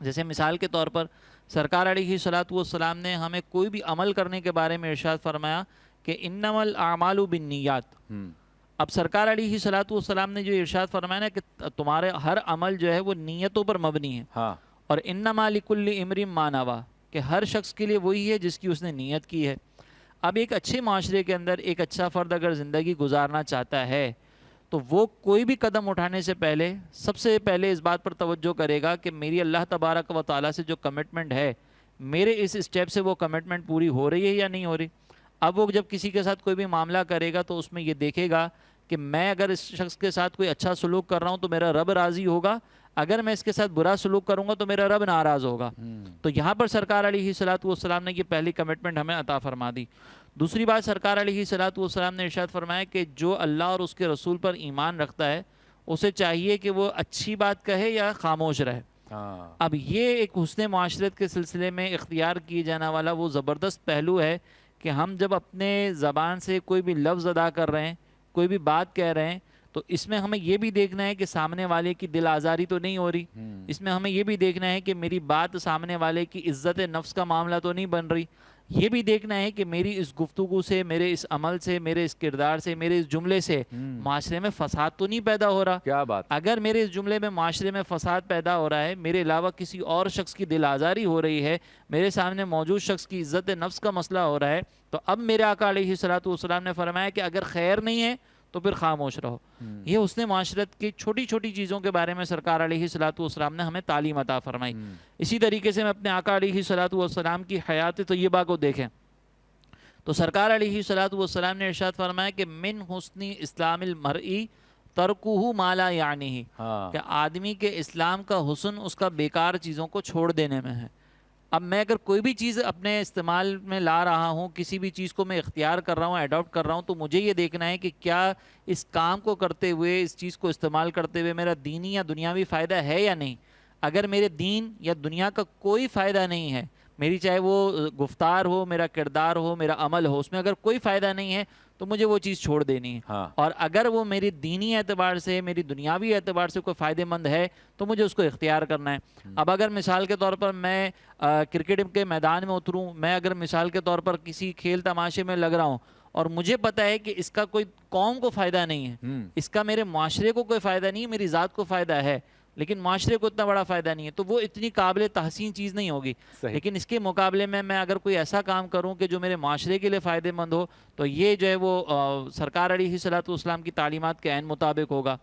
جیسے مثال کے طور پر سرکار علیہ الصلوۃ والسلام نے ہمیں کوئی بھی عمل کرنے کے بارے میں ارشاد فرمایا کہ انما الاعمال بالنیات. اب سرکار علیہ الصلوۃ والسلام نے جو ارشاد فرمایا نا کہ تمہارے ہر عمل جو ہے وہ نیتوں پر مبنی ہے. ہاں. اور انما لکل امرئ ما نویٰ کہ ہر شخص کے لیے وہی ہے جس کی اس نے نیت کی ہے. اب ایک اچھے معاشرے کے اندر ایک اچھا فرد اگر زندگی گزارنا چاہتا ہے تو وہ کوئی بھی قدم اٹھانے سے پہلے سب سے پہلے اس بات پر توجہ کرے گا کہ میری اللہ تبارک و تعالیٰ سے جو کمٹمنٹ ہے میرے اس اسٹیپ سے وہ کمٹمنٹ پوری ہو رہی ہے یا نہیں ہو رہی. اب وہ جب کسی کے ساتھ کوئی بھی معاملہ کرے گا تو اس میں یہ دیکھے گا کہ میں اگر اس شخص کے ساتھ کوئی اچھا سلوک کر رہا ہوں تو میرا رب راضی ہوگا, اگر میں اس کے ساتھ برا سلوک کروں گا تو میرا رب ناراض ہوگا. تو یہاں پر سرکار علیہ الصلوۃ والسلام نے یہ پہلی کمٹمنٹ ہمیں عطا فرما دی. دوسری بات سرکار علیہ الصلوۃ والسلام نے ارشاد فرمایا کہ جو اللہ اور اس کے رسول پر ایمان رکھتا ہے اسے چاہیے کہ وہ اچھی بات کہے یا خاموش رہے. اب یہ ایک حسن معاشرت کے سلسلے میں اختیار کیے جانے والا وہ زبردست پہلو ہے کہ ہم جب اپنے زبان سے کوئی بھی لفظ ادا کر رہے ہیں, کوئی بھی بات کہہ رہے ہیں, تو اس میں ہمیں یہ بھی دیکھنا ہے کہ سامنے والے کی دل آزاری تو نہیں ہو رہی. اس میں ہمیں یہ بھی دیکھنا ہے کہ میری بات سامنے والے کی عزت نفس کا معاملہ تو نہیں بن رہی. یہ بھی دیکھنا ہے کہ میری اس گفتگو سے, میرے اس عمل سے, میرے اس کردار سے, میرے اس جملے سے معاشرے میں فساد تو نہیں پیدا ہو رہا. کیا بات. اگر میرے اس جملے میں معاشرے میں فساد پیدا ہو رہا ہے, میرے علاوہ کسی اور شخص کی دل آزاری ہو رہی ہے, میرے سامنے موجود شخص کی عزت نفس کا مسئلہ ہو رہا ہے, تو اب میرے آقا علیہ الصلوۃ والسلام نے فرمایا کہ اگر خیر نہیں ہے تو پھر خاموش رہو. یہ حسن معاشرت کی چھوٹی چھوٹی چیزوں کے بارے میں سرکار علیہ الصلوۃ والسلام نے ہمیں تعلیم عطا فرمائی. اسی طریقے سے میں اپنے آقا علیہ الصلوۃ والسلام کی حیات طیبہ کو دیکھیں تو سرکار علیہ الصلوۃ والسلام نے ارشاد فرمایا کہ من حسن اسلام المرئی ترکہ ما لا یعنیہ, کہ آدمی کے اسلام کا حسن اس کا بیکار چیزوں کو چھوڑ دینے میں ہے. اب میں اگر کوئی بھی چیز اپنے استعمال میں لا رہا ہوں, کسی بھی چیز کو میں اختیار کر رہا ہوں, اڈاپٹ کر رہا ہوں, تو مجھے یہ دیکھنا ہے کہ کیا اس کام کو کرتے ہوئے, اس چیز کو استعمال کرتے ہوئے میرا دینی یا دنیاوی فائدہ ہے یا نہیں. اگر میرے دین یا دنیا کا کوئی فائدہ نہیں ہے, میری چاہے وہ گفتار ہو, میرا کردار ہو, میرا عمل ہو, اس میں اگر کوئی فائدہ نہیں ہے تو مجھے وہ چیز چھوڑ دینی ہے. اور اگر وہ میری دینی اعتبار سے, میری دنیاوی اعتبار سے کوئی فائدہ مند ہے تو مجھے اس کو اختیار کرنا ہے. اب اگر مثال کے طور پر میں کرکٹ کے میدان میں اتروں, میں اگر مثال کے طور پر کسی کھیل تماشے میں لگ رہا ہوں اور مجھے پتہ ہے کہ اس کا کوئی قوم کو فائدہ نہیں ہے, اس کا میرے معاشرے کو کوئی فائدہ نہیں ہے, میری ذات کو فائدہ ہے لیکن معاشرے کو اتنا بڑا فائدہ نہیں ہے, تو وہ اتنی قابل تحسین چیز نہیں ہوگی. لیکن اس کے مقابلے میں اگر کوئی ایسا کام کروں کہ جو میرے معاشرے کے لیے فائدہ مند ہو تو یہ جو ہے وہ سرکار علیہ الصلوۃ والسلام کی تعلیمات کے عین مطابق ہوگا.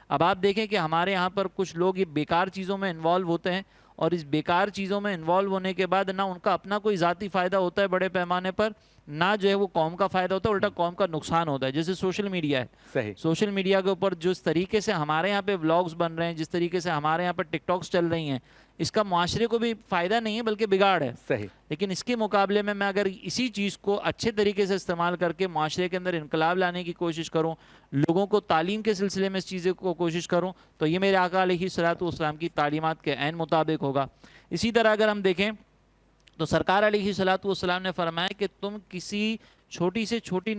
اب آپ دیکھیں کہ ہمارے یہاں پر کچھ لوگ یہ بیکار چیزوں میں انوالو ہوتے ہیں, اور اس بیکار چیزوں میں انوالو ہونے کے بعد نہ ان کا اپنا کوئی ذاتی فائدہ ہوتا ہے بڑے پیمانے پر, نہ جو ہے وہ قوم کا فائدہ ہوتا ہے, الٹا قوم کا نقصان ہوتا ہے. جیسے سوشل میڈیا ہے, سوشل میڈیا کے اوپر جس طریقے سے ہمارے یہاں پہ ولاگز بن رہے ہیں, جس طریقے سے ہمارے یہاں پر ٹک ٹاکس چل رہی ہیں, اس کا معاشرے کو بھی فائدہ نہیں ہے بلکہ بگاڑ ہے. لیکن اس کے مقابلے میں اگر اسی چیز کو اچھے طریقے سے استعمال کر کے معاشرے کے اندر انقلاب لانے کی کوشش کروں, لوگوں کو تعلیم کے سلسلے میں اس چیزیں کو کوشش کروں, تو یہ میرے آقا علیہ الصلوۃ والسلام کی تعلیمات کے عین مطابق ہوگا. اسی طرح اگر ہم دیکھیں تو سرکار علیہ الصلوۃ والسلام نے فرمایا کہ تم کسی چھوٹی سے چھوٹی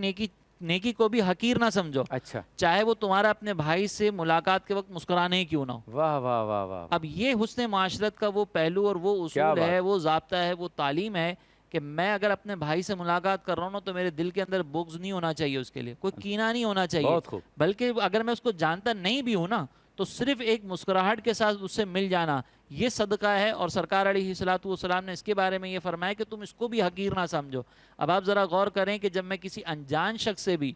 نیکی کو بھی حقیر نہ سمجھو, اچھا, چاہے وہ تمہارا اپنے بھائی سے ملاقات کے وقت مسکرانے ہی کیوں نہ ہو. واہ واہ واہ واہ. اب یہ حسن معاشرت کا وہ پہلو اور وہ اصول ہے, وہ ضابطہ ہے, وہ تعلیم ہے کہ میں اگر اپنے بھائی سے ملاقات کر رہا ہوں تو میرے دل کے اندر بغض نہیں ہونا چاہیے, اس کے لیے کوئی کینہ نہیں ہونا چاہیے, بلکہ اگر میں اس کو جانتا نہیں بھی ہوں نا تو صرف ایک مسکراہٹ کے ساتھ اس سے مل جانا یہ صدقہ ہے. اور سرکار علیہ الصلوۃ والسلام نے اس کے بارے میں یہ فرمایا کہ تم اس کو بھی حقیر نہ سمجھو. اب آپ ذرا غور کریں کہ جب میں کسی انجان شخص سے بھی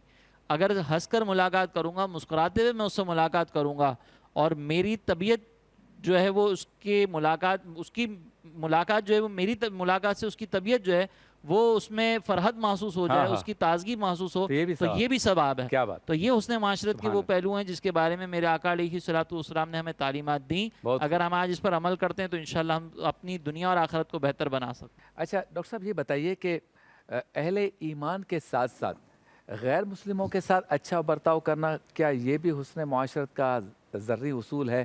اگر ہنس کر ملاقات کروں گا, مسکراتے ہوئے میں اس سے ملاقات کروں گا, اور میری طبیعت جو ہے وہ اس کی ملاقات جو ہے وہ میری ملاقات سے اس کی طبیعت جو ہے وہ اس میں فرحت محسوس ہو جائے, اس کی تازگی محسوس ہو, تو یہ بھی ثواب ہے. تو یہ حسن معاشرت کے وہ پہلو ہیں جس کے بارے میں میرے آقا علیہ الصلوۃ والسلام نے ہمیں تعلیمات دیں. اگر ہم آج اس پر عمل کرتے ہیں تو انشاءاللہ ہم اپنی دنیا اور آخرت کو بہتر بنا سکتے ہیں. اچھا ڈاکٹر صاحب, یہ بتائیے کہ اہل ایمان کے ساتھ ساتھ غیر مسلموں کے ساتھ اچھا برتاؤ کرنا, کیا یہ بھی حسن معاشرت کا ضروری اصول ہے؟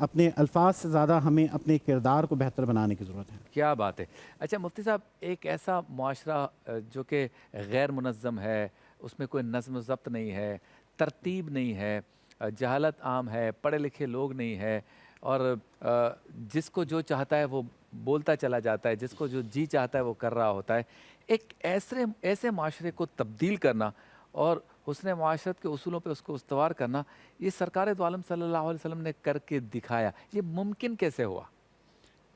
اپنے الفاظ سے زیادہ ہمیں اپنے کردار کو بہتر بنانے کی ضرورت ہے۔ کیا بات ہے۔ اچھا مفتی صاحب، ایک ایسا معاشرہ جو کہ غیر منظم ہے، اس میں کوئی نظم و ضبط نہیں ہے، ترتیب نہیں ہے، جہالت عام ہے، پڑھے لکھے لوگ نہیں ہے، اور جس کو جو چاہتا ہے وہ بولتا چلا جاتا ہے، جس کو جو جی چاہتا ہے وہ کر رہا ہوتا ہے، ایک ایسے معاشرے کو تبدیل کرنا اور حسن معاشرت کے اصولوں پہ اس کو استوار کرنا، یہ سرکار دو عالم صلی اللہ علیہ وسلم نے کر کے دکھایا، یہ ممکن کیسے ہوا؟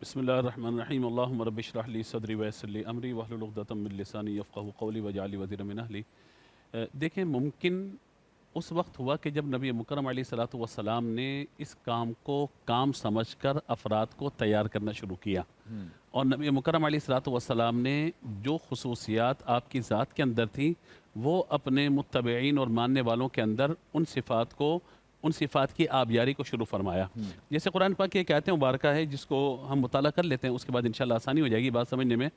بسم اللہ الرحمن الرحیم، اللہم رب اشرح لی صدری ویسر لی امری واحلل عقدۃ من لسانی یفقہوا قولی واجعل لی وزیرا من اہلی۔ دیکھیں، ممکن اس وقت ہوا کہ جب نبی مکرم علیہ الصلوۃ والسلام نے اس کام کو کام سمجھ کر افراد کو تیار کرنا شروع کیا، اور نبی مکرم علیہ الصلوۃ والسلام نے جو خصوصیات آپ کی ذات کے اندر تھیں وہ اپنے متبعین اور ماننے والوں کے اندر ان صفات کی آبیاری کو شروع فرمایا۔ جیسے قرآن پاک کی ایک آیت مبارکہ ہے جس کو ہم مطالعہ کر لیتے ہیں، اس کے بعد انشاءاللہ آسانی ہو جائے گی بات سمجھنے میں۔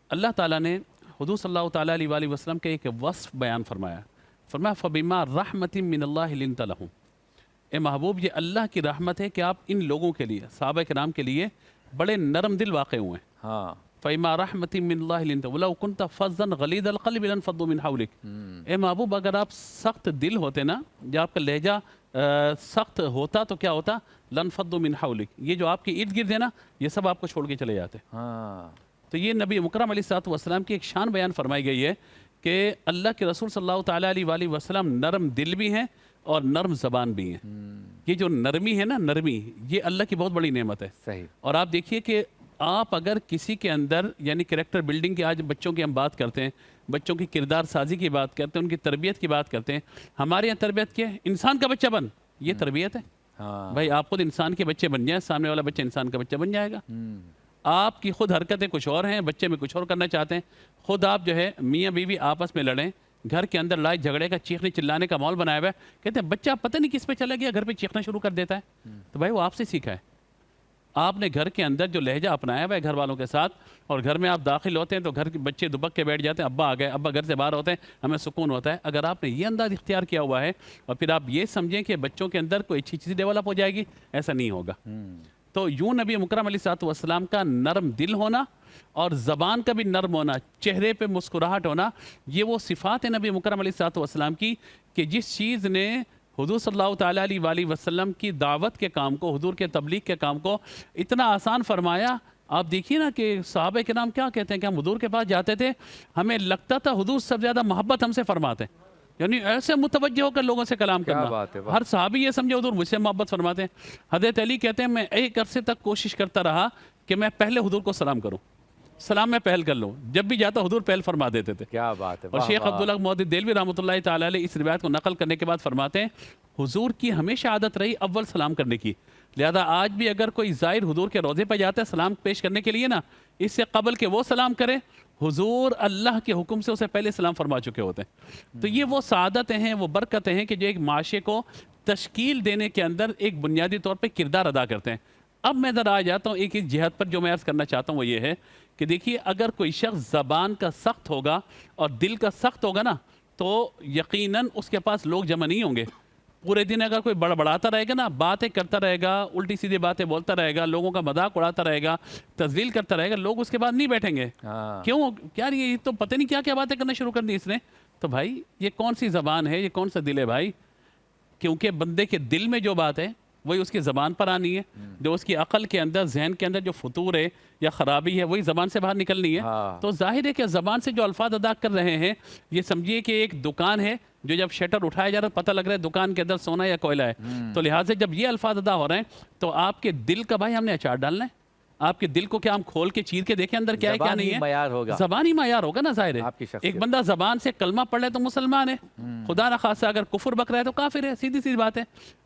اللہ تعالیٰ نے حضور صلی اللہ تعالیٰ علیہ وآلہ وسلم کے ایک وصف بیان فرمایا، فرمایا فَبِمَا رَحْمَةٍ مِّنَ اللَّهِ لِنْتَ لَهُمْ۔ اے محبوب، یہ اللہ کی رحمت ہے کہ آپ ان لوگوں کے لیے، صحابہ کرام کے لیے بڑے نرم دل واقع ہوئے ہیں۔ فَبِمَا رَحْمَةٍ مِّنَ اللَّهِ لِنْتَ وَلَوْ كُنْتَ فَظًّا غَلِيظَ الْقَلْبِ لَانفَضُّوا مِنْ حَوْلِكَ۔ اے محبوب، اگر آپ سخت دل ہوتے نا، یا آپ کا لہجہ سخت ہوتا تو کیا ہوتا؟ لَانفَضُّوا مِنْ حَوْلِكَ، یہ جو آپ کے ارد گرد ہے نا، یہ سب آپ کو چھوڑ کے چلے جاتے۔ تو یہ نبی مکرم علیہ الصلوۃ والسلام کی ایک شان بیان فرمائی گئی ہے کہ اللہ کے رسول صلی اللہ تعالیٰ علیہ وآلہ وسلم نرم دل بھی ہیں اور نرم زبان بھی ہیں۔ یہ جو نرمی ہے نا، نرمی، یہ اللہ کی بہت بڑی نعمت ہے۔ صحیح۔ اور آپ دیکھیے کہ آپ اگر کسی کے اندر، یعنی کریکٹر بلڈنگ کی، آج بچوں کی ہم بات کرتے ہیں، بچوں کی کردار سازی کی بات کرتے ہیں، ان کی تربیت کی بات کرتے ہیں، ہمارے یہاں تربیت کیا ہے؟ انسان کا بچہ بن، یہ تربیت ہے۔ بھائی آپ خود انسان کے بچے بن جائیں، سامنے والا بچہ انسان کا بچہ بن جائے گا۔ آپ کی خود حرکتیں کچھ اور ہیں، بچے میں کچھ اور کرنا چاہتے ہیں۔ خود آپ جو ہے میاں بیوی آپس میں لڑیں، گھر کے اندر لڑائی جھگڑے کا، چیخنے چلانے کا ماحول بنایا ہوا ہے، کہتے ہیں بچہ پتہ نہیں کس پہ چلا گیا، گھر پہ چیخنا شروع کر دیتا ہے۔ تو بھائی وہ آپ سے سیکھا ہے، آپ نے گھر کے اندر جو لہجہ اپنایا ہوا ہے گھر والوں کے ساتھ، اور گھر میں آپ داخل ہوتے ہیں تو گھر کے بچے دبک کے بیٹھ جاتے ہیں، ابا آ گئے، ابا گھر سے باہر ہوتے ہیں، ہمیں سکون ہوتا ہے۔ اگر آپ نے یہ انداز اختیار کیا ہوا ہے اور پھر آپ یہ سمجھیں کہ بچوں کے اندر کوئی اچھی چیز ڈیولپ ہو جائے گی، ایسا نہیں ہوگا۔ تو یوں نبی مکرم علیہ الصلوۃ والسلام کا نرم دل ہونا اور زبان کا بھی نرم ہونا، چہرے پہ مسکراہٹ ہونا، یہ وہ صفات ہیں نبی مکرم علیہ الصلوۃ والسلام کی کہ جس چیز نے حضور صلی اللہ تعالیٰ علیہ وآلہ وسلم کی دعوت کے کام کو، حضور کے تبلیغ کے کام کو اتنا آسان فرمایا۔ آپ دیکھیے نا کہ صحابہ کرام کیا کہتے ہیں کہ ہم حضور کے پاس جاتے تھے، ہمیں لگتا تھا حضور سب سے زیادہ محبت ہم سے فرماتے ہیں، یعنی ایسے متوجہ ہو کر لوگوں سے کلام کرنا۔ ہر صحابی یہ سمجھے حضور مجھ سے محبت فرماتے ہیں۔ حضرت علی کہتے ہیں میں ایک عرصے تک کوشش کرتا رہا کہ میں پہلے حضور کو سلام کروں، سلام میں پہل کر لوں، جب بھی جاتا حضور پہل فرما دیتے تھے۔ کیا بات ہے۔ اور شیخ عبداللہ محدث دہلوی رحمۃ اللہ تعالیٰ علیہ اس روایت کو نقل کرنے کے بعد فرماتے ہیں حضور کی ہمیشہ عادت رہی اول سلام کرنے کی، لہذا آج بھی اگر کوئی زائر حضور کے روضے پہ جاتا ہے سلام پیش کرنے کے لیے نا، اس سے قبل کہ وہ سلام کرے، حضور اللہ کے حکم سے اسے پہلے سلام فرما چکے ہوتے ہیں۔ تو یہ وہ سعادتیں ہیں، وہ برکتیں ہیں کہ جو ایک معاشرے کو تشکیل دینے کے اندر ایک بنیادی طور پہ کردار ادا کرتے ہیں۔ اب میں ذرا آ جاتا ہوں ایک اس جہت پر جو میں عرض کرنا چاہتا ہوں، وہ یہ ہے کہ دیکھیے اگر کوئی شخص زبان کا سخت ہوگا اور دل کا سخت ہوگا نا، تو یقیناً اس کے پاس لوگ جمع نہیں ہوں گے۔ پورے دن اگر کوئی بڑبڑاتا رہے گا نا، باتیں کرتا رہے گا، الٹی سیدھی باتیں بولتا رہے گا، لوگوں کا مذاق اڑاتا رہے گا، تذلیل کرتا رہے گا، لوگ اس کے بعد نہیں بیٹھیں گے۔ کیوں؟ یار یہ تو پتہ نہیں کیا کیا باتیں کرنا شروع کر دی اس نے۔ تو بھائی یہ کون سی زبان ہے، یہ کون سا دل ہے بھائی؟ کیونکہ بندے کے دل میں جو بات ہے وہی اس کی زبان پر آنی ہے، جو اس کی عقل کے اندر، ذہن کے اندر جو فطور ہے یا خرابی ہے وہی زبان سے باہر نکلنی ہے۔ تو ظاہر ہے کہ زبان سے جو الفاظ ادا کر رہے ہیں، یہ سمجھیے کہ ایک دکان ہے جو جب شٹر اٹھایا جا رہا ہے پتہ لگ رہا ہے دکان کے اندر سونا یا کوئلہ ہے، تو لہٰذا جب یہ الفاظ ادا ہو رہے ہیں تو آپ کے دل کا بھائی ہم نے اچار ڈالنا ہے۔ آپ کے دل کو کیا ہم کھول کے چیر کے دیکھیں اندر کیا ہے کیا نہیں ہے؟ زبان ہی معیار ہوگا نا۔ ظاہر ہے ایک بندہ زبان سے کلمہ پڑھ لے تو مسلمان ہے، خدا نہ خاصہ اگر کفر بک رہا ہے تو کافر ہے، سیدھی سی بات ہے۔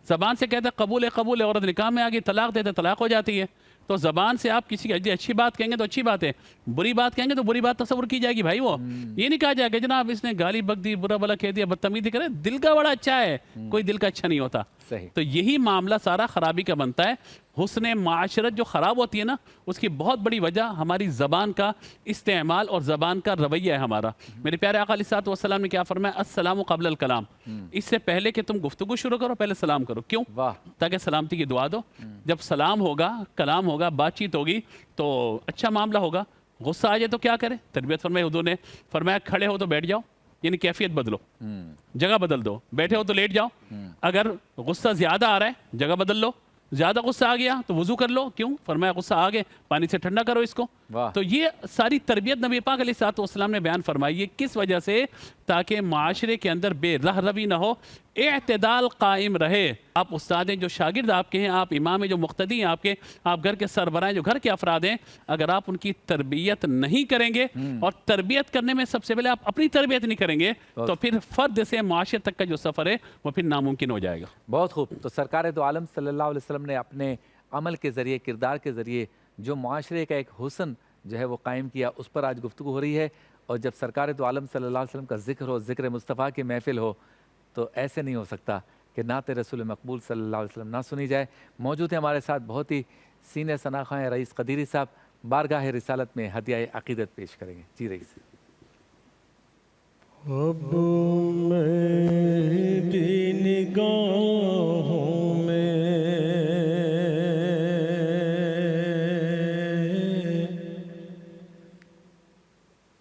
زبان سے کہتے ہیں قبول ہے قبول ہے، عورت نکاح میں آگے طلاق دیتے طلاق ہو جاتی ہے۔ تو زبان سے آپ کسی کی اچھی بات کہیں گے تو اچھی بات ہے، بری بات کہیں گے تو بری بات تصور کی جائے گی بھائی۔ وہ یہ نہیں کہا جائے گا جناب اس نے گالی بک دی، برا بلا کہہ دیا، بدتمیزی کرے، دل کا بڑا اچھا ہے، کوئی دل کا اچھا نہیں ہوتا۔ تو یہی معاملہ سارا خرابی کا بنتا ہے۔ حسن معاشرت جو خراب ہوتی ہے نا، اس کی بہت بڑی وجہ ہماری زبان کا استعمال اور زبان کا رویہ ہے ہمارا۔ میرے پیارے آقا علیہ الصلوۃ والسلام نے کیا فرمایا؟ السلام قبل الکلام، اس سے پہلے کہ تم گفتگو شروع کرو پہلے سلام کرو۔ کیوں؟ واہ، تاکہ سلامتی کی دعا دو۔ جب سلام ہوگا، کلام ہوگا، بات چیت ہوگی تو اچھا معاملہ ہوگا۔ غصہ آ جائے تو کیا کرے؟ تربیت فرمائی حضور نے، فرمایا کھڑے ہو تو بیٹھ جاؤ، یعنی کیفیت بدلو، جگہ بدل دو۔ بیٹھے ہو تو لیٹ جاؤ، اگر غصہ زیادہ آ رہا ہے جگہ بدل لو، زیادہ غصہ آ گیا تو وضو کر لو۔ کیوں؟ فرمایا غصہ آ گئے پانی سے ٹھنڈا کرو اس کو۔ واہ۔ تو یہ ساری تربیت نبی پاک علیہ الصلوۃ والسلام نے بیان فرمائی ہے، کس وجہ سے؟ تاکہ معاشرے کے اندر بے رہ روی نہ ہو، اعتدال قائم رہے۔ آپ استاد ہیں، جو شاگرد آپ کے ہیں، آپ امام ہیں، جو مقتدی ہیں آپ کے، آپ گھر کے سربراہ ہیں، جو گھر کے افراد ہیں، اگر آپ ان کی تربیت نہیں کریں گے، اور تربیت کرنے میں سب سے پہلے آپ اپنی تربیت نہیں کریں گے، تو پھر فرد سے معاشرے تک کا جو سفر ہے وہ پھر ناممکن ہو جائے گا۔ بہت خوب۔ تو سرکار دو عالم صلی اللہ علیہ وسلم نے اپنے عمل کے ذریعے، کردار کے ذریعے جو معاشرے کا ایک حسن جو ہے وہ قائم کیا، اس پر آج گفتگو ہو رہی ہے۔ اور جب سرکار دو عالم صلی اللہ علیہ وسلم کا ذکر ہو، ذکر مصطفیٰ کی محفل ہو، تو ایسے نہیں ہو سکتا کہ نعت رسول مقبول صلی اللہ علیہ وسلم نہ سنی جائے۔ موجود ہیں ہمارے ساتھ بہت ہی سینئر شناخواں ہیں رئیس قدیری صاحب، بارگاہ رسالت میں ہدیہ عقیدت پیش کریں گے۔ جی رئیس۔ اب میری نگاہوں میں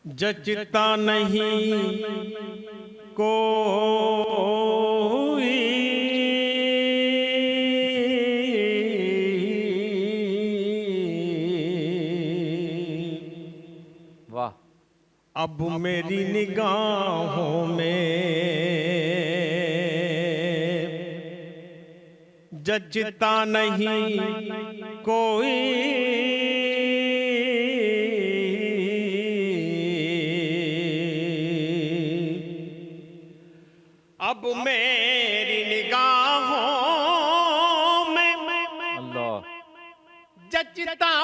جچتا نہیں کوئی، واہ۔ اب میری نگاہوں میں جچتا نہیں کوئی، اب میری نگاہوں میں اللہ، جچتا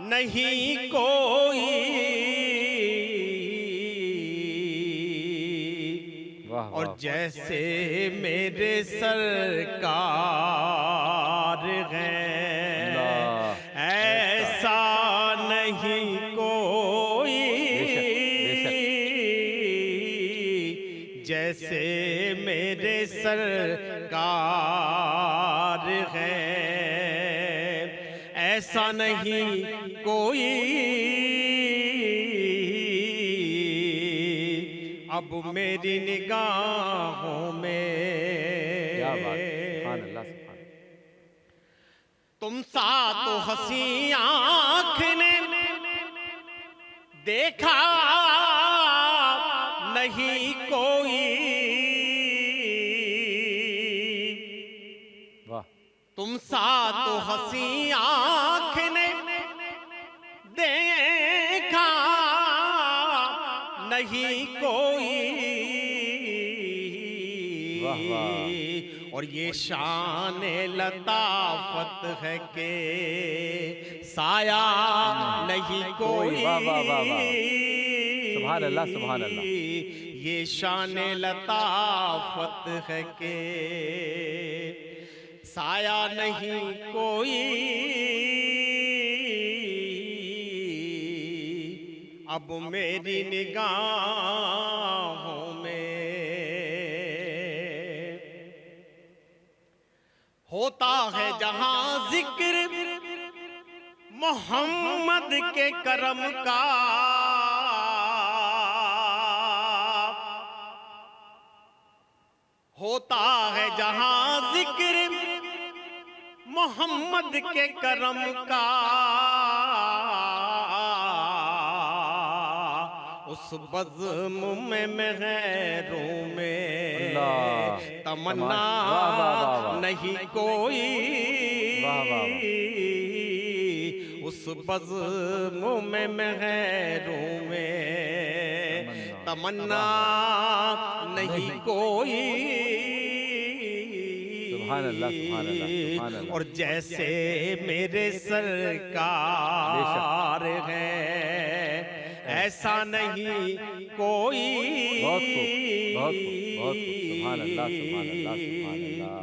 نہیں کوئی، واہ اور واہ۔ جیسے میرے سرکار ہیں اللہ، ایسا نہیں کوئی، بے شک۔ جیسے میرے سرکار ہیں ایسا نہیں کوئی، اب میری نگاہوں میں کیا بات، سبحان اللہ، سبحان اللہ۔ تم سا تو ہنسی آنکھ نے دیکھا نہیں کوئی، واہ، تم سا تو ہنسی آنکھ نے دیکھا نہیں کوئی، واہ واہ۔ اور یہ شان لطافت ہے کہ سایہ نہیں کوئی، واہ واہ واہ واہ۔ سبحان اللہ، سبحان اللہ۔ یہ شان لطافت ہے کہ سایہ نہیں کوئی، اب میری نگاہوں میں ہوتا ہے جہاں ذکر محمد کے کرم کا، ہوتا ہے جہاں ذکر محمد کے کرم کا، اس بزم میں غیروں میں تمنا نہیں کوئی، اس بزم میں غیروں میں تمنا نہیں کوئی، سبحان اللہ، سبحان اللہ، سبحان اللہ۔ اور جیسے میرے سرکار ہیں ایسا نہیں کوئی، بہت خوب، بہت خوب، بہت خوب۔ سبحان اللہ، سبحان اللہ، سبحان اللہ،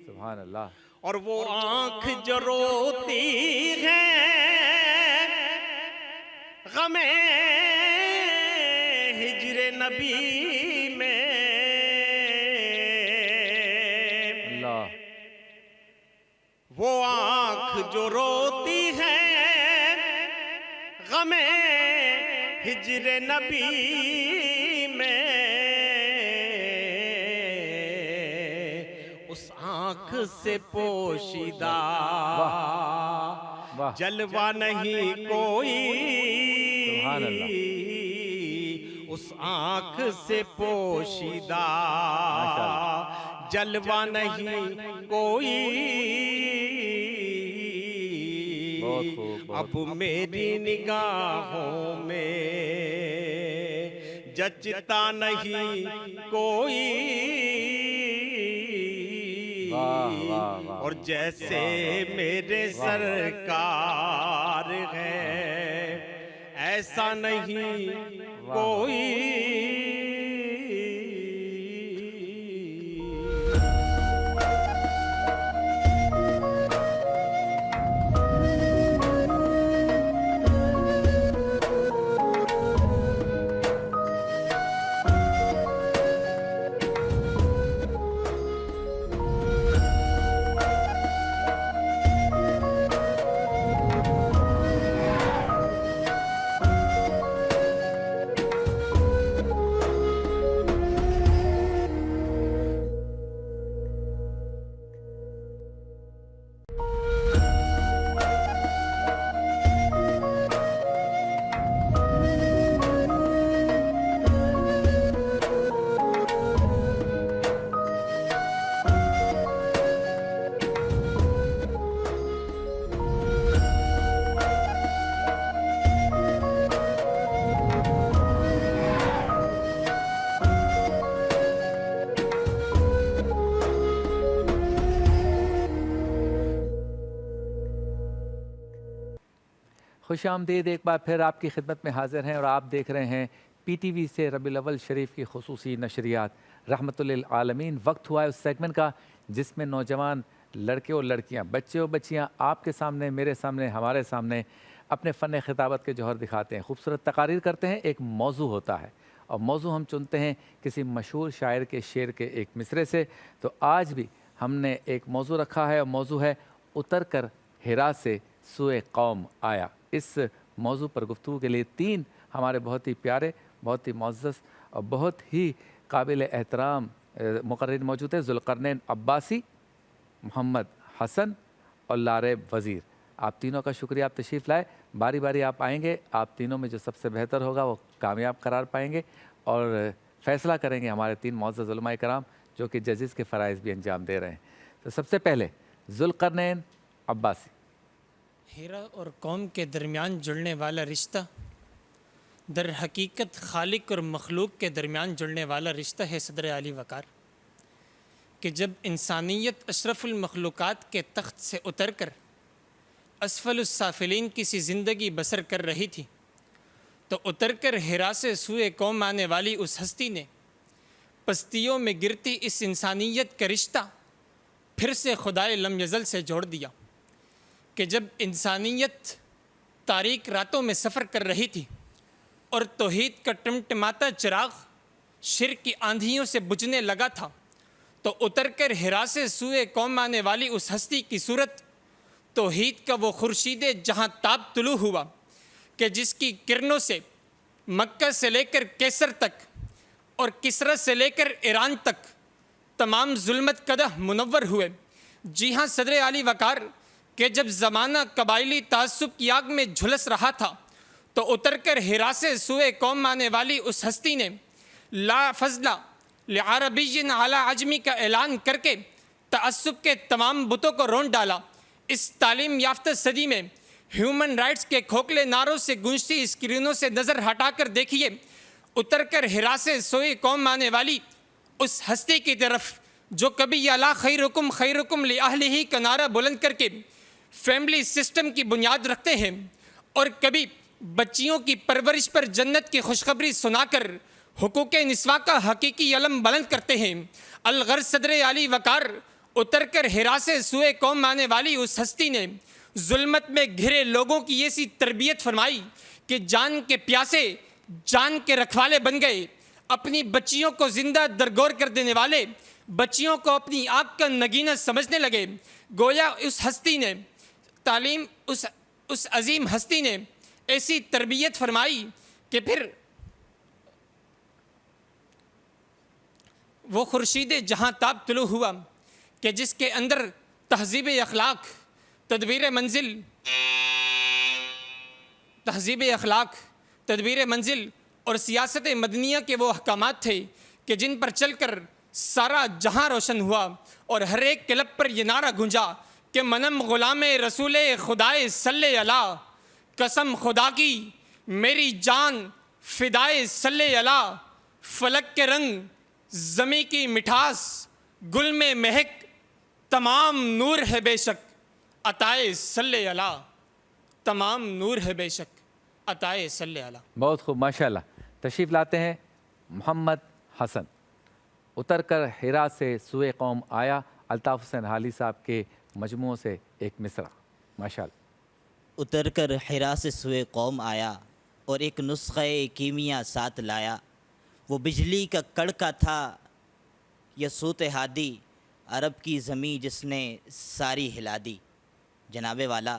سبحان سبحان اللہ. اور وہ آنکھ جو روتی ہے غم ہجر نبی میں، اللہ. وہ آنکھ جو روتی ہے غم ہجر نبی میں، اس آنکھ سے پوشیدہ واہ. جلوہ نہیں کوئی، سبحان اللہ. اس آنکھ سے پوشیدہ جلوہ نہیں کوئی. بہت خوب، بہت اب میری نگاہوں میں جچتا نہیں کوئی. واہ واہ واہ. اور جیسے میرے سرکار ہے ایسا نہیں کوئی. خوش آمدید، ایک بار پھر آپ کی خدمت میں حاضر ہیں اور آپ دیکھ رہے ہیں پی ٹی وی سے ربیع الاول شریف کی خصوصی نشریات رحمت للعالمین. وقت ہوا ہے اس سیگمنٹ کا جس میں نوجوان لڑکے اور لڑکیاں، بچے اور بچیاں آپ کے سامنے، میرے سامنے، ہمارے سامنے اپنے فن خطابت کے جوہر دکھاتے ہیں، خوبصورت تقاریر کرتے ہیں. ایک موضوع ہوتا ہے اور موضوع ہم چنتے ہیں کسی مشہور شاعر کے شعر کے ایک مصرعے سے. تو آج بھی ہم نے ایک موضوع رکھا ہے اور موضوع ہے اتر کر ہرا سے سوئے قوم آیا. اس موضوع پر گفتگو کے لیے تین ہمارے بہت ہی پیارے، بہت ہی معزز اور بہت ہی قابل احترام مقررین موجود ہیں. ذوالقرنین عباسی، محمد حسن اور لاریب وزیر. آپ تینوں کا شکریہ، آپ تشریف لائے. باری باری آپ آئیں گے، آپ تینوں میں جو سب سے بہتر ہوگا وہ کامیاب قرار پائیں گے اور فیصلہ کریں گے ہمارے تین معزز علماء کرام جو کہ ججز کے فرائض بھی انجام دے رہے ہیں. تو سب سے پہلے ذوالقرنین عباسی. ہیرا اور قوم کے درمیان جڑنے والا رشتہ در حقیقت خالق اور مخلوق کے درمیان جڑنے والا رشتہ ہے صدر عالی وقار، کہ جب انسانیت اشرف المخلوقات کے تخت سے اتر کر اسفل السافلین کی سی زندگی بسر کر رہی تھی تو اتر کر ہیرا سے سوئے قوم آنے والی اس ہستی نے پستیوں میں گرتی اس انسانیت کا رشتہ پھر سے خدائے لم یزل سے جوڑ دیا. کہ جب انسانیت تاریک راتوں میں سفر کر رہی تھی اور توحید کا ٹمٹماتا چراغ شرک کی آندھیوں سے بجھنے لگا تھا تو اتر کر ہرا سے سوئے قوم آنے والی اس ہستی کی صورت توحید کا وہ خورشید جہاں تاب طلوع ہوا کہ جس کی کرنوں سے مکہ سے لے کر کیسر تک اور کسرا سے لے کر ایران تک تمام ظلمت قدح منور ہوئے. جی ہاں صدر عالی وقار، کہ جب زمانہ قبائلی تعصب کی آگ میں جھلس رہا تھا تو اتر کر ہرا سے سوئے قوم آنے والی اس ہستی نے لا فضل لعربی علی عجمی کا اعلان کر کے تعصب کے تمام بتوں کو رون ڈالا. اس تعلیم یافتہ صدی میں ہیومن رائٹس کے کھوکھلے نعروں سے گونجتی اسکرینوں سے نظر ہٹا کر دیکھیے اتر کر ہرا سے سوئے قوم آنے والی اس ہستی کی طرف جو کبھی یا لا خیرکم خیرکم لأہلہ کا نعرہ بلند کر کے فیملی سسٹم کی بنیاد رکھتے ہیں اور کبھی بچیوں کی پرورش پر جنت کی خوشخبری سنا کر حقوق نسواں کا حقیقی علم بلند کرتے ہیں. الغرض صدر عالی وقار اتر کر ہرا سے سوئے قوم آنے والی اس ہستی نے ظلمت میں گھرے لوگوں کی ایسی تربیت فرمائی کہ جان کے پیاسے جان کے رکھوالے بن گئے. اپنی بچیوں کو زندہ درگور کر دینے والے بچیوں کو اپنی آنکھ کا نگینہ سمجھنے لگے. گویا اس ہستی نے تعلیم اس عظیم ہستی نے ایسی تربیت فرمائی کہ پھر وہ خورشید جہاں تاب طلوع ہوا کہ جس کے اندر تہذیب اخلاق تدبیر منزل اور سیاست مدنیہ کے وہ احکامات تھے کہ جن پر چل کر سارا جہاں روشن ہوا اور ہر ایک کے لب پر یہ نعرہ گونجا کہ منم غلام رسول خدائے صلی اللہ، قسم خدا کی میری جان فدائے صلی اللہ، فلک کے رنگ زمیں کی مٹھاس گل میں مہک تمام نور ہے بے شک عطائے صلی اللہ، تمام نور ہے بے شک عطائے صلی اللہ. بہت خوب، ماشاءاللہ. تشریف لاتے ہیں محمد حسن. اتر کر ہرا سے سوئے قوم آیا، الطاف حسین حالی صاحب کے مجموعوں سے ایک مصرع. ماشاءاللہ. اتر کر ہرا سے سوئے قوم آیا اور ایک نسخہ کیمیا ساتھ لایا. وہ بجلی کا کڑکا تھا یا سوت ہادی، عرب کی زمیں جس نے ساری ہلا دی. جناب والا،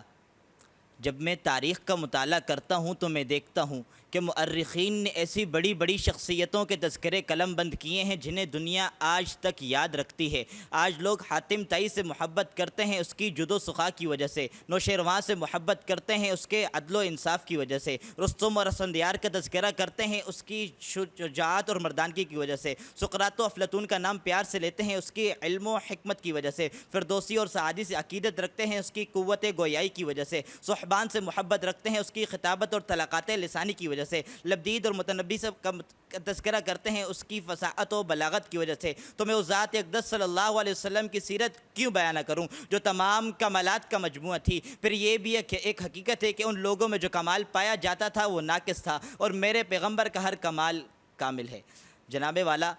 جب میں تاریخ کا مطالعہ کرتا ہوں تو میں دیکھتا ہوں کہ مؤرخین نے ایسی بڑی بڑی شخصیتوں کے تذکرے قلم بند کیے ہیں جنہیں دنیا آج تک یاد رکھتی ہے. آج لوگ حاتم طائی سے محبت کرتے ہیں اس کی جد و سخا کی وجہ سے، نوشیروان سے محبت کرتے ہیں اس کے عدل و انصاف کی وجہ سے، رستم اور اسفندیار کا تذکرہ کرتے ہیں اس کی شجاعت اور مردانگی کی وجہ سے، سقراط و افلاطون کا نام پیار سے لیتے ہیں اس کی علم و حکمت کی وجہ سے، فردوسی اور سعدی سے عقیدت رکھتے ہیں اس کی قوت گویائی کی وجہ سے، صحبان سے محبت رکھتے ہیں اس کی خطابت اور طلاقات لسانی کی وجہ سے، لبدید اور متنبی سے تذکرہ کرتے ہیں اس کی فصاحت و بلاغت کی وجہ سے. تو میں اس ذات اقدس صلی اللہ علیہ وسلم کی سیرت کیوں بیان کروں جو تمام کمالات کا مجموعہ تھی. پھر یہ بھی ایک حقیقت ہے کہ ان لوگوں میں جو کمال پایا جاتا تھا وہ ناقص تھا اور میرے پیغمبر کا ہر کمال کامل ہے. جناب والا،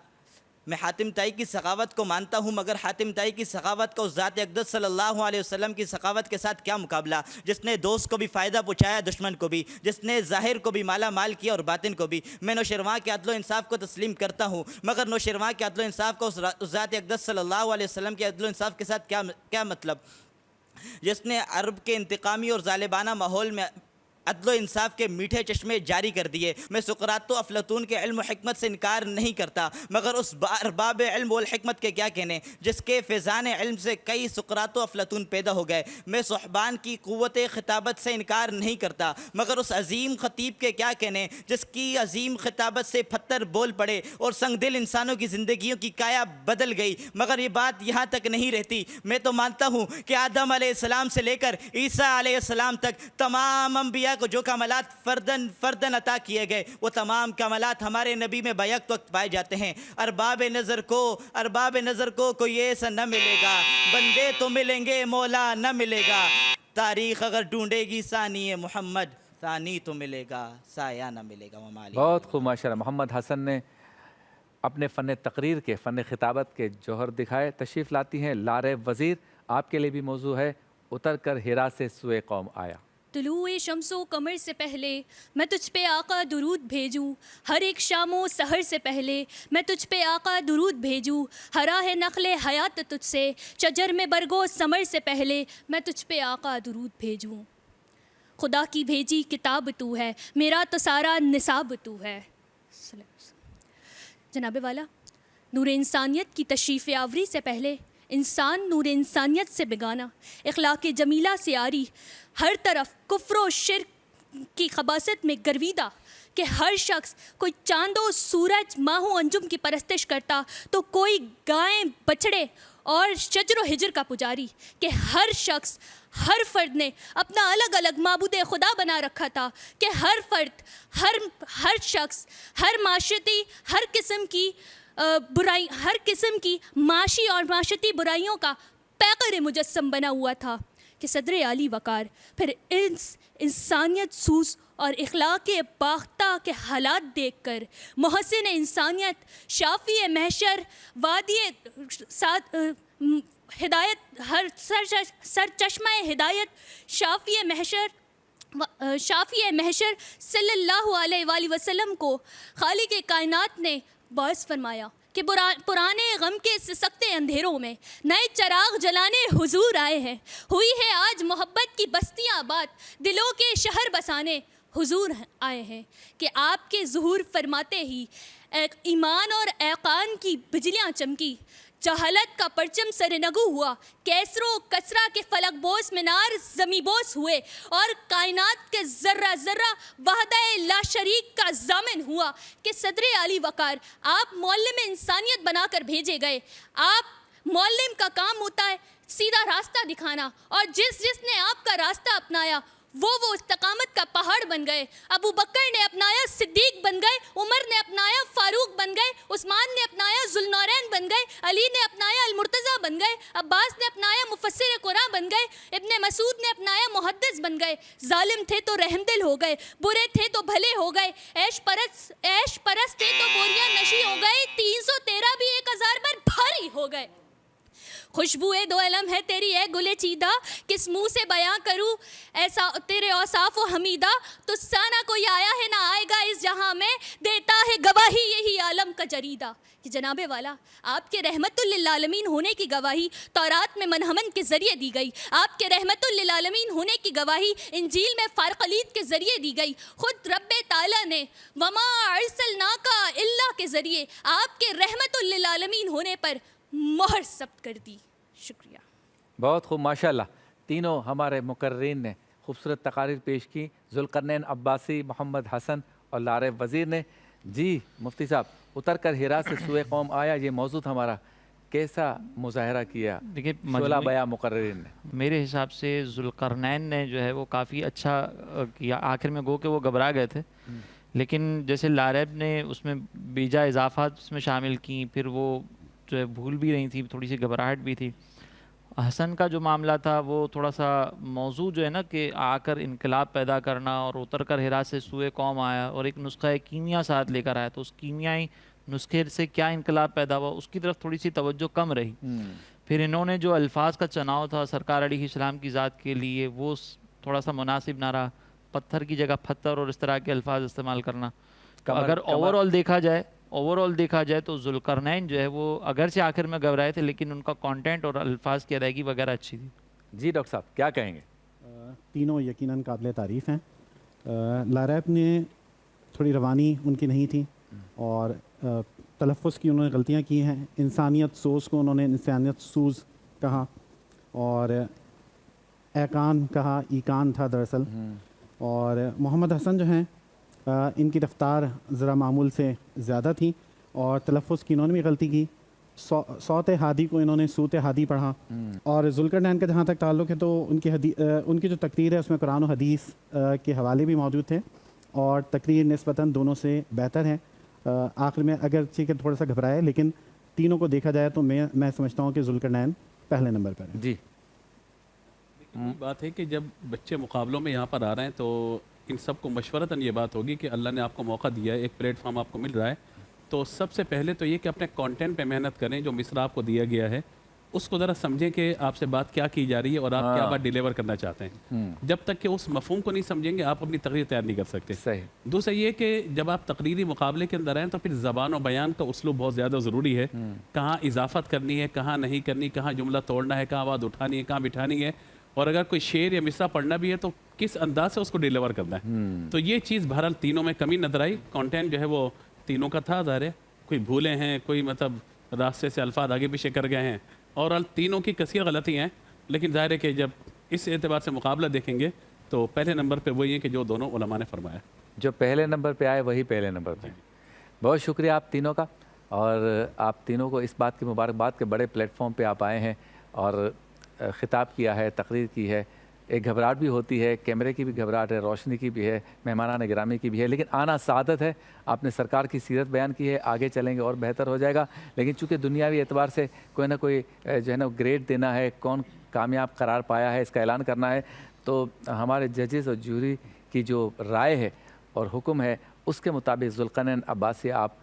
میں حاتم طائی کی سخاوت کو مانتا ہوں، مگر حاتم طائی کی سخاوت کا اس ذات اقدس صلی اللہ علیہ وسلم کی سخاوت کے ساتھ کیا مقابلہ، جس نے دوست کو بھی فائدہ پہنچایا دشمن کو بھی، جس نے ظاہر کو بھی مالا مال کیا اور باطن کو بھی. میں نوشیروان کے عدل و انصاف کو تسلیم کرتا ہوں، مگر نوشیروان کے عدل و انصاف کو اس ذات اقدس صلی اللہ علیہ وسلم کے عدل و انصاف کے ساتھ کیا مطلب، جس نے عرب کے انتقامی اور ظالمانہ ماحول میں عدل و انصاف کے میٹھے چشمے جاری کر دیے. میں سقراط و افلاطون کے علم و حکمت سے انکار نہیں کرتا، مگر اس ارباب علم و حکمت کے کیا کہنے جس کے فیضان علم سے کئی سقراط و افلاطون پیدا ہو گئے. میں صحبان کی قوت خطابت سے انکار نہیں کرتا، مگر اس عظیم خطیب کے کیا کہنے جس کی عظیم خطابت سے پتھر بول پڑے اور سنگ دل انسانوں کی زندگیوں کی کایا بدل گئی. مگر یہ بات یہاں تک نہیں رہتی. میں تو مانتا ہوں کہ آدم علیہ السلام سے لے کر عیسیٰ علیہ السلام تک تمام انبیاء کو جو کمالات فردن عطا کیے گئے وہ تمام کمالات ہمارے نبی میں بیک وقت پائے جاتے ہیں. ارباب نظر کو کوئی ایسا نہ ملے گا، بندے تو ملیں گے مولا نہ ملے گا. تاریخ اگر ڈھونڈے گی ثانی محمد، ثانی تو ملے گا سایہ نہ ملے گا. بہت خوب، ماشاءاللہ. محمد حسن نے اپنے فن تقریر کے، فن خطابت کے جوہر دکھائے. تشریف لاتی ہیں لارے وزیر. آپ کے لیے بھی موضوع ہے اتر کر ہرا سے سوئے قوم آیا. طلوع شمس و قمر سے پہلے میں تجھ پہ آقا درود بھیجوں، ہر ایک شام و سحر سے پہلے میں تجھ پہ آقا درود بھیجوں. ہرا ہے نخل حیات تجھ سے، شجر میں برگو ثمر سے پہلے میں تجھ پہ آقا درود بھیجوں. خدا کی بھیجی کتاب تو ہے، میرا تو سارا نصاب تو ہے. جناب والا، نور انسانیت کی تشریف آوری سے پہلے انسان نور انسانیت سے بیگانہ، اخلاق جمیلہ سے آری، ہر طرف کفر و شرک کی خباثت میں گرویدہ، کہ ہر شخص کوئی چاند و سورج ماہ و انجم کی پرستش کرتا تو کوئی گائیں بچڑے اور شجر و ہجر کا پجاری، کہ ہر شخص ہر فرد نے اپنا الگ الگ معبود خدا بنا رکھا تھا، کہ ہر فرد ہر شخص ہر معاشرتی ہر قسم کی معاشی اور معاشرتی برائیوں کا پیکر مجسم بنا ہوا تھا. کہ صدر عالی وقار پھر انسانیت سوز اور اخلاق باختہ کے حالات دیکھ کر محسن انسانیت، شافی محشر، ہدایت ہر سر چشمہ ہدایت شافی محشر صلی اللہ علیہ وآلہ وسلم کو خالق کائنات نے باعث فرمایا کہ پرانے غم کے سسکتے اندھیروں میں نئے چراغ جلانے حضور آئے ہیں. ہوئی ہے آج محبت کی بستیاں آباد, دلوں کے شہر بسانے حضور آئے ہیں کہ آپ کے ظہور فرماتے ہی ایمان اور ایقان کی بجلیاں چمکی, جہالت کا پرچم سرنگو ہوا, کیسر و کسرا کے فلک بوس منار زمی بوس ہوئے, اور کائنات کے ذرہ ذرہ وحدہ لا شریک کا ضامن ہوا کہ صدر علی وقار آپ معلم انسانیت بنا کر بھیجے گئے. آپ معلم کا کام ہوتا ہے سیدھا راستہ دکھانا, اور جس نے آپ کا راستہ اپنایا وہ استقامت کا پہاڑ بن گئے. ابو بکر نے اپنایا صدیق بن گئے, عمر نے اپنایا فاروق بن گئے, عثمان نے اپنایا ذوالنورین بن گئے, علی نے اپنایا المرتضیٰ بن گئے, عباس نے اپنایا مفسر قرآن بن گئے, ابن مسعود نے اپنایا محدث بن گئے. ظالم تھے تو رحم دل ہو گئے, برے تھے تو بھلے ہو گئے, عیش پرست تھے تو بوریاں نشی ہو گئے, 313 بھی 1000 پر بھاری ہو گئے. خوشبوئے دو علم ہے تیری اے گلے چیدہ, کس منہ سے بیاں کروں ایسا تیرے اوصاف و حمیدہ. تو سانا کوئی آیا ہے نہ آئے گا اس جہاں میں, دیتا ہے گواہی یہی عالم کا جریدہ. کہ جناب والا آپ کے رحمت للعالمین ہونے کی گواہی تورات میں منہمن کے ذریعے دی گئی, آپ کے رحمت للعالمین ہونے کی گواہی انجیل میں فارقلیت کے ذریعے دی گئی. خود رب تعالیٰ نے وما ارسلناک الا کے ذریعے آپ کے رحمت للعالمین ہونے پر مہر ثبت کر دی. شکریہ. بہت خوب, ماشاءاللہ. تینوں ہمارے مقررین نے خوبصورت تقاریر پیش کی, ذوالقرنین عباسی, محمد حسن اور لارب وزیر نے. جی مفتی صاحب, اتر کر ہرا سے سوئے قوم آیا, یہ موضوع ہمارا کیسا مظاہرہ کیا دیکھیے شعلہ بیاں مقررین نے؟ میرے حساب سے ذوالقرنین نے جو ہے وہ کافی اچھا کیا. آخر میں گو کہ وہ گھبرا گئے تھے, لیکن جیسے لارب نے اس میں بیجا اضافات اس میں شامل کی, پھر وہ جو ہے بھول بھی رہی تھی, تھوڑی سی گھبراہٹ بھی تھی. حسن کا جو معاملہ تھا وہ تھوڑا سا موضوع جو ہے نا کہ آ کر انقلاب پیدا کرنا, اور اتر کر ہرا سے سوئے قوم آیا, اور ایک نسخہ کیمیا ساتھ لے کر آیا, تو اس کیمیائی نسخے سے کیا انقلاب پیدا ہوا اس کی طرف تھوڑی سی توجہ کم رہی. پھر انہوں نے جو الفاظ کا چناؤ تھا سرکار علیہ السلام کی ذات کے لیے وہ تھوڑا سا مناسب نہ رہا, پتھر کی جگہ پتھر اور اس طرح کے الفاظ استعمال کرنا. اگر اوور آل دیکھا جائے تو ذوالقرنین جو ہے وہ اگرچہ آخر میں گھبرائے تھے, لیکن ان کا کانٹینٹ اور الفاظ کی ادائیگی وغیرہ اچھی تھی. جی ڈاکٹر صاحب کیا کہیں گے؟ تینوں یقیناً قابل تعریف ہیں. لارب نے تھوڑی روانی ان کی نہیں تھی, اور تلفظ کی انہوں نے غلطیاں کی ہیں. انسانیت سوز کو انہوں نے انسانیت سوز کہا, اور ایقان کہا, ایکان تھا دراصل. اور محمد حسن جو ہیں ان کی رفتار ذرا معمول سے زیادہ تھی, اور تلفظ کی انہوں نے بھی غلطی کی. صوت ہادی کو انہوں نے صوت ہادی پڑھا. اور ذوالقرنین کا جہاں تک تعلق ہے تو ان کی جو تقریر ہے اس میں قرآن و حدیث کے حوالے بھی موجود تھے, اور تقریر نسبتاً دونوں سے بہتر ہے. آخر میں اگرچہ کہ تھوڑا سا گھبرائے, لیکن تینوں کو دیکھا جائے تو میں سمجھتا ہوں کہ ذوالقرنین پہلے نمبر پر ہے. جی بات ہے کہ جب بچے مقابلوں میں یہاں پر آ رہے ہیں تو ان سب کو مشورتاً یہ بات ہوگی کہ اللہ نے آپ کو موقع دیا ہے, ایک پلیٹ فارم آپ کو مل رہا ہے, تو سب سے پہلے تو یہ کہ اپنے کانٹینٹ پہ محنت کریں. جو مصرع آپ کو دیا گیا ہے اس کو ذرا سمجھیں کہ آپ سے بات کیا کی جا رہی ہے اور آپ کیا بات ڈیلیور کرنا چاہتے ہیں. جب تک کہ اس مفہوم کو نہیں سمجھیں گے آپ اپنی تقریر تیار نہیں کر سکتے. صحیح. دوسرا یہ کہ جب آپ تقریری مقابلے کے اندر آئیں تو پھر زبان و بیان کا اسلوب بہت زیادہ ضروری ہے. کہاں اضافت کرنی ہے, کہاں نہیں کرنی, کہاں جملہ توڑنا ہے, کہاں آواز اٹھانی ہے, کہاں بٹھانی ہے, اور اگر کوئی شعر یا مصرع پڑھنا بھی ہے تو کس انداز سے اس کو ڈیلیور کرنا ہے. تو یہ چیز بہرحال تینوں میں کمی نظر آئی. کانٹینٹ جو ہے وہ تینوں کا تھا, ظاہر ہے کوئی بھولے ہیں, کوئی مطلب راستے سے الفاظ آگے پیچھے کر گئے ہیں, اور تینوں کی کثیر غلطی ہیں. لیکن ظاہر ہے کہ جب اس اعتبار سے مقابلہ دیکھیں گے تو پہلے نمبر پہ وہی ہے کہ جو دونوں علماء نے فرمایا. جو پہلے نمبر پہ آئے وہی پہلے نمبر پہ. بہت شکریہ آپ تینوں کا, اور آپ تینوں کو اس بات کی مبارکباد کہ بڑے پلیٹ فارم پہ آپ آئے ہیں اور خطاب کیا ہے, تقریر کی ہے. ایک گھبراہٹ بھی ہوتی ہے, کیمرے کی بھی گھبراہٹ ہے, روشنی کی بھی ہے, مہمانان گرامی کی بھی ہے, لیکن آنا سعادت ہے. آپ نے سرکار کی سیرت بیان کی ہے, آگے چلیں گے اور بہتر ہو جائے گا. لیکن چونکہ دنیاوی اعتبار سے کوئی نہ کوئی جو ہے نا گریڈ دینا ہے, کون کامیاب قرار پایا ہے اس کا اعلان کرنا ہے, تو ہمارے ججز اور جوری کی جو رائے ہے اور حکم ہے اس کے مطابق ذوالقرنین عباسی آپ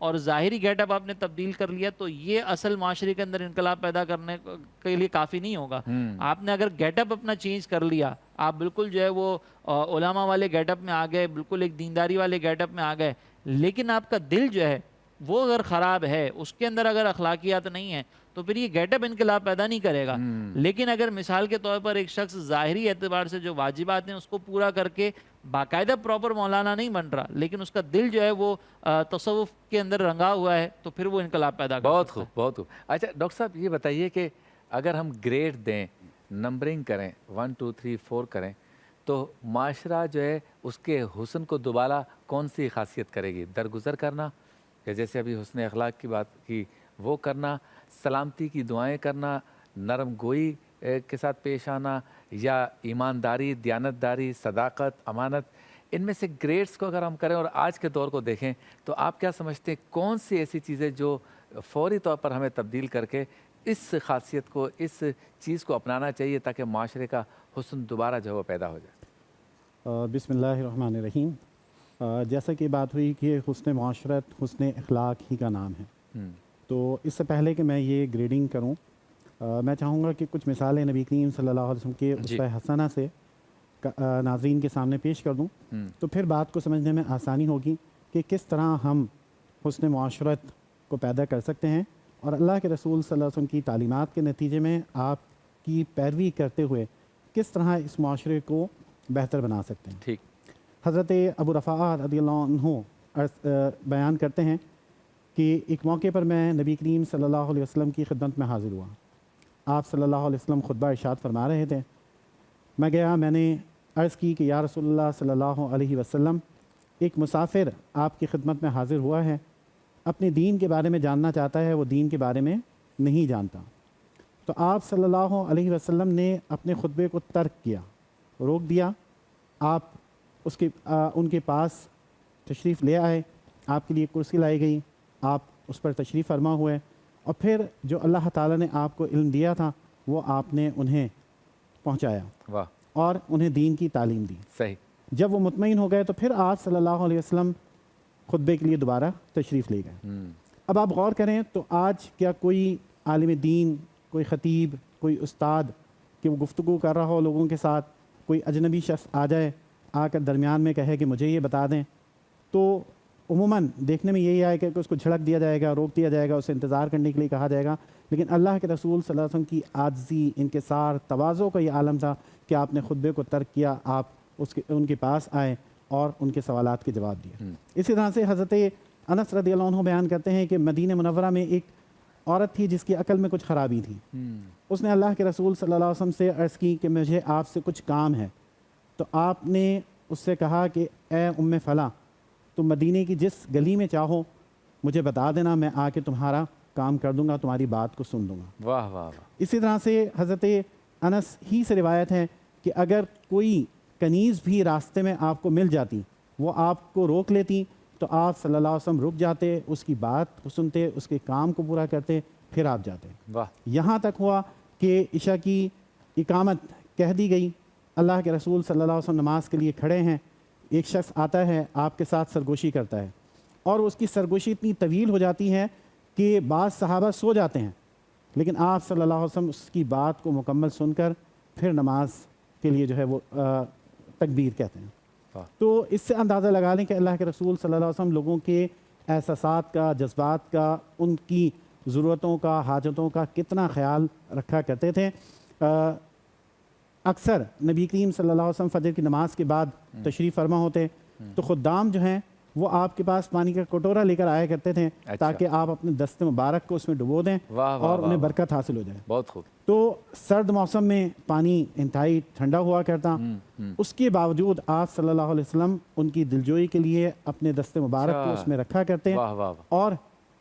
اور ظاہری گیٹ اپ آپ نے تبدیل کر لیا تو یہ اصل معاشرے کے اندر انقلاب پیدا کرنے کے لیے کافی نہیں ہوگا. آپ نے اگر گیٹ اپ اپنا چینج کر لیا, آپ بالکل جو ہے وہ علماء والے گیٹ اپ میں آ گئے, بالکل ایک دینداری والے گیٹ اپ میں آ گئے, لیکن آپ کا دل جو ہے وہ اگر خراب ہے, اس کے اندر اگر اخلاقیات نہیں ہیں, تو پھر یہ گیٹ اپ انقلاب پیدا نہیں کرے گا. لیکن اگر مثال کے طور پر ایک شخص ظاہری اعتبار سے جو واجبات ہیں اس کو پورا کر کے باقاعدہ پراپر مولانا نہیں بن رہا, لیکن اس کا دل جو ہے وہ تصوف کے اندر رنگا ہوا ہے, تو پھر وہ انقلاب پیدا کر بہت سکتا ہے. خوب, بہت خوب. اچھا ڈاکٹر صاحب یہ بتائیے کہ اگر ہم گریڈ دیں, نمبرنگ کریں, 1 2 3 4 کریں, تو معاشرہ جو ہے اس کے حسن کو دوبارہ کون سی خاصیت کرے گی؟ درگزر کرنا, کہ جیسے ابھی حسن اخلاق کی بات کی وہ کرنا, سلامتی کی دعائیں کرنا, نرم گوئی کے ساتھ پیش آنا, یا ایمانداری, دیانتداری, صداقت, امانت؟ ان میں سے گریڈز کو اگر ہم کریں اور آج کے دور کو دیکھیں تو آپ کیا سمجھتے ہیں کون سی ایسی چیزیں جو فوری طور پر ہمیں تبدیل کر کے اس خاصیت کو, اس چیز کو اپنانا چاہیے تاکہ معاشرے کا حسن دوبارہ جو ہے وہ پیدا ہو جائے؟ بسم اللہ الرحمن الرحیم. جیسا کہ بات ہوئی کہ حسن معاشرت حسن اخلاق ہی کا نام ہے, تو اس سے پہلے کہ میں یہ گریڈنگ کروں, میں چاہوں گا کہ کچھ مثالیں نبی کریم صلی اللہ علیہ وسلم کے اسوہ حسنہ سے ناظرین کے سامنے پیش کر دوں, تو پھر بات کو سمجھنے میں آسانی ہوگی کہ کس طرح ہم حسن معاشرت کو پیدا کر سکتے ہیں, اور اللہ کے رسول صلی اللہ علیہ وسلم کی تعلیمات کے نتیجے میں آپ کی پیروی کرتے ہوئے کس طرح اس معاشرے کو بہتر بنا سکتے ہیں. ٹھیک. حضرت ابو رفاعہ رضی اللہ عنہ بیان کرتے ہیں کہ ایک موقع پر میں نبی کریم صلی اللہ علیہ وسلم کی خدمت میں حاضر ہوا. آپ صلی اللہ علیہ وسلم خطبہ ارشاد فرما رہے تھے. میں گیا, میں نے عرض کی کہ یا رسول اللہ صلی اللہ علیہ وسلم, ایک مسافر آپ کی خدمت میں حاضر ہوا ہے, اپنے دین کے بارے میں جاننا چاہتا ہے, وہ دین کے بارے میں نہیں جانتا. تو آپ صلی اللہ علیہ وسلم نے اپنے خطبے کو ترک کیا, روک دیا. آپ ان کے پاس تشریف لے آئے, آپ کے لیے کرسی لائی گئی, آپ اس پر تشریف فرما ہوئے, اور پھر جو اللہ تعالیٰ نے آپ کو علم دیا تھا وہ آپ نے انہیں پہنچایا. واہ. اور انہیں دین کی تعلیم دی. صحیح. جب وہ مطمئن ہو گئے تو پھر آپ صلی اللہ علیہ وسلم خطبے کے لیے دوبارہ تشریف لے گئے. اب آپ غور کریں تو آج کیا کوئی عالم دین, کوئی خطیب, کوئی استاد کہ وہ گفتگو کر رہا ہو لوگوں کے ساتھ, کوئی اجنبی شخص آ جائے, آ کر درمیان میں کہے کہ مجھے یہ بتا دیں, تو عموماً دیکھنے میں یہی آئے کہ اس کو جھڑک دیا جائے گا, روک دیا جائے گا, اسے انتظار کرنے کے لیے کہا جائے گا. لیکن اللہ کے رسول صلی اللہ علیہ وسلم کی عاجزی, انکسار, تواضع کا یہ عالم تھا کہ آپ نے خطبے کو ترک کیا, آپ ان کے پاس آئے اور ان کے سوالات کے جواب دیے. اسی طرح سے حضرت انس رضی اللہ عنہ بیان کرتے ہیں کہ مدینہ منورہ میں ایک عورت تھی جس کی عقل میں کچھ خرابی تھی. اس نے اللہ کے رسول صلی اللہ علیہ وسلم سے عرض کی کہ مجھے آپ سے کچھ کام ہے. تو آپ نے اس سے کہا کہ اے ام فلاں, تم مدینے کی جس گلی میں چاہو مجھے بتا دینا, میں آ کے تمہارا کام کر دوں گا, تمہاری بات کو سن لوں گا. واہ واہ. اسی طرح سے حضرت انس ہی سے روایت ہے کہ اگر کوئی کنیز بھی راستے میں آپ کو مل جاتی, وہ آپ کو روک لیتی, تو آپ صلی اللہ علیہ وسلم رک جاتے, اس کی بات کو سنتے, اس کے کام کو پورا کرتے, پھر آپ جاتے. واہ. یہاں تک ہوا کہ عشاء کی اقامت کہہ دی گئی, اللہ کے رسول صلی اللہ علیہ وسلم نماز کے لیے کھڑے ہیں, ایک شخص آتا ہے آپ کے ساتھ سرگوشی کرتا ہے, اور اس کی سرگوشی اتنی طویل ہو جاتی ہے کہ بعض صحابہ سو جاتے ہیں, لیکن آپ صلی اللہ علیہ وسلم اس کی بات کو مکمل سن کر پھر نماز کے لیے جو ہے وہ تکبیر کہتے ہیں. تو اس سے اندازہ لگا لیں کہ اللہ کے رسول صلی اللہ علیہ وسلم لوگوں کے احساسات کا, جذبات کا, ان کی ضرورتوں کا, حاجتوں کا کتنا خیال رکھا کرتے تھے. اکثر نبی کریم صلی اللہ علیہ وسلم فجر کی نماز کے بعد تشریف فرما ہوتے, تو خدام جو ہیں وہ آپ کے پاس پانی کا کٹورا لے کر آیا کرتے تھے تاکہ آپ اپنے دست مبارک کو اس میں ڈبو دیں اور انہیں برکت حاصل ہو جائے. بہت خوب. تو سرد موسم میں پانی انتہائی ٹھنڈا ہوا کرتا, اس کے باوجود آپ صلی اللہ علیہ وسلم ان کی دلجوئی کے لیے اپنے دست مبارک کو اس میں رکھا کرتے اور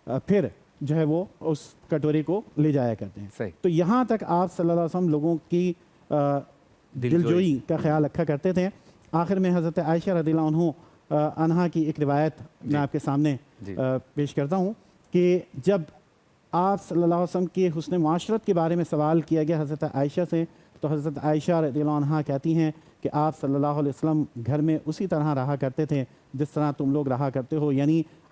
پھر جو ہے وہ اس کٹورے کو لے جایا کرتے ہیں. تو یہاں تک آپ صلی اللہ علیہ وسلم لوگوں کی دلجوئی کا خیال رکھا کرتے تھے. آخر میں حضرت عائشہ رضی اللہ عنہا کی ایک روایت میں آپ کے سامنے پیش کرتا ہوں کہ جب آپ صلی اللہ علیہ وسلم کے حسن معاشرت کے بارے میں سوال کیا گیا حضرت عائشہ سے, تو حضرت عائشہ رضی اللہ عنہا کہتی ہیں کہ آپ صلی اللہ علیہ وسلم گھر میں اسی طرح رہا کرتے تھے جس طرح تم لوگ رہا کرتے ہو, یعنی